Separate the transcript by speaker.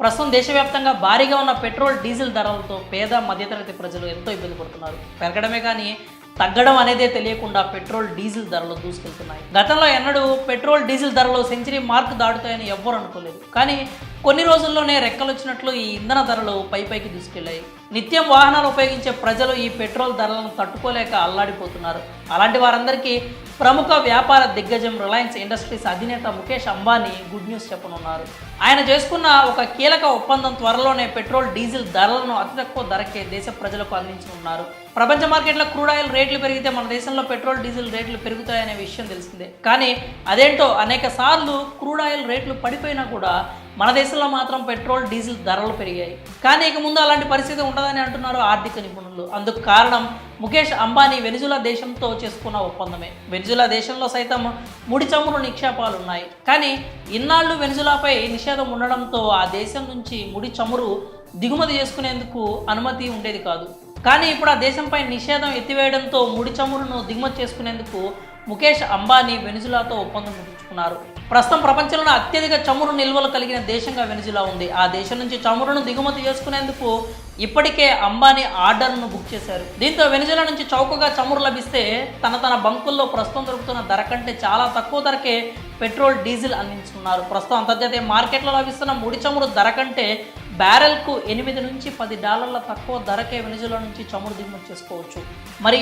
Speaker 1: ప్రస్తుతం దేశవ్యాప్తంగా భారీగా ఉన్న పెట్రోల్ డీజిల్ ధరలతో పేద మధ్యతరగతి ప్రజలు ఎంతో ఇబ్బంది పడుతున్నారు. పెరగడమే కానీ తగ్గడం అనేదే తెలియకుండా పెట్రోల్ డీజిల్ ధరలు దూసుకెళ్తున్నాయి. గతంలో ఎన్నడూ పెట్రోల్ డీజిల్ ధరలు సెంచరీ మార్క్ దాటుతాయని ఎవ్వరు అనుకోలేదు. కానీ కొన్ని రోజుల్లోనే రెక్కలొచ్చినట్లు ఈ ఇంధన ధరలు పైకి దూసుకెళ్లాయి. నిత్యం వాహనాలు ఉపయోగించే ప్రజలు ఈ పెట్రోల్ ధరలను తట్టుకోలేక అల్లాడిపోతున్నారు. అలాంటి వారందరికీ ప్రముఖ వ్యాపార దిగ్గజం రిలయన్స్ ఇండస్ట్రీస్ అధినేత ముఖేష్ అంబానీ గుడ్ న్యూస్ చెప్పనున్నారు. ఆయన చేసుకున్న ఒక కీలక ఒప్పందం త్వరలోనే పెట్రోల్ డీజిల్ ధరలను అతి తక్కువ ధరకే దేశ ప్రజలకు అందించనున్నారు. ప్రపంచ మార్కెట్లో క్రూడ్ ఆయిల్ రేట్లు పెరిగితే మన దేశంలో పెట్రోల్ డీజిల్ రేట్లు పెరుగుతాయనే విషయం తెలిసిందే. కానీ అదేంటో అనేక సార్లు క్రూడ్ ఆయిల్ రేట్లు పడిపోయినా కూడా మన దేశంలో మాత్రం పెట్రోల్ డీజిల్ ధరలు పెరిగాయి. కానీ ఇక ముందు అలాంటి పరిస్థితి ఉండదని అంటున్నారు ఆర్థిక నిపుణులు. అందుకు కారణం ముఖేష్ అంబానీ వెనిజులా దేశంతో చేసుకున్న ఒప్పందమే. వెనిజులా దేశంలో సైతం ముడి చమురు నిక్షేపాలు ఉన్నాయి. కానీ ఇన్నాళ్ళు వెనిజులాపై నిషేధం ఉండడంతో ఆ దేశం నుంచి ముడి చమురు దిగుమతి చేసుకునేందుకు అనుమతి ఉండేది కాదు. కానీ ఇప్పుడు ఆ దేశంపై నిషేధం ఎత్తివేయడంతో ముడి చమురును దిగుమతి చేసుకునేందుకు ముఖేష్ అంబానీ వెనిజులాతో ఒప్పందం కుదుర్చుకున్నారు. ప్రస్తుతం ప్రపంచంలో అత్యధిక చమురు నిల్వలు కలిగిన దేశంగా వెనిజులా ఉంది. ఆ దేశం నుంచి చమురును దిగుమతి చేసుకునేందుకు ఇప్పటికే అంబానీ ఆర్డర్ను బుక్ చేశారు. దీంతో వెనిజులా నుంచి చౌకగా చమురు లభిస్తే తన బంకుల్లో ప్రస్తుతం దొరుకుతున్న ధర కంటే చాలా తక్కువ ధరకే పెట్రోల్ డీజిల్ అందించుకున్నారు. ప్రస్తుతం అంతర్జాతీయ మార్కెట్లో లభిస్తున్న ముడి చమురు ధర కంటే బ్యారెల్కు $8 నుంచి $10 తక్కువ ధరకే వెనిజులా నుంచి చమురు దిగుమతి చేసుకోవచ్చు. మరి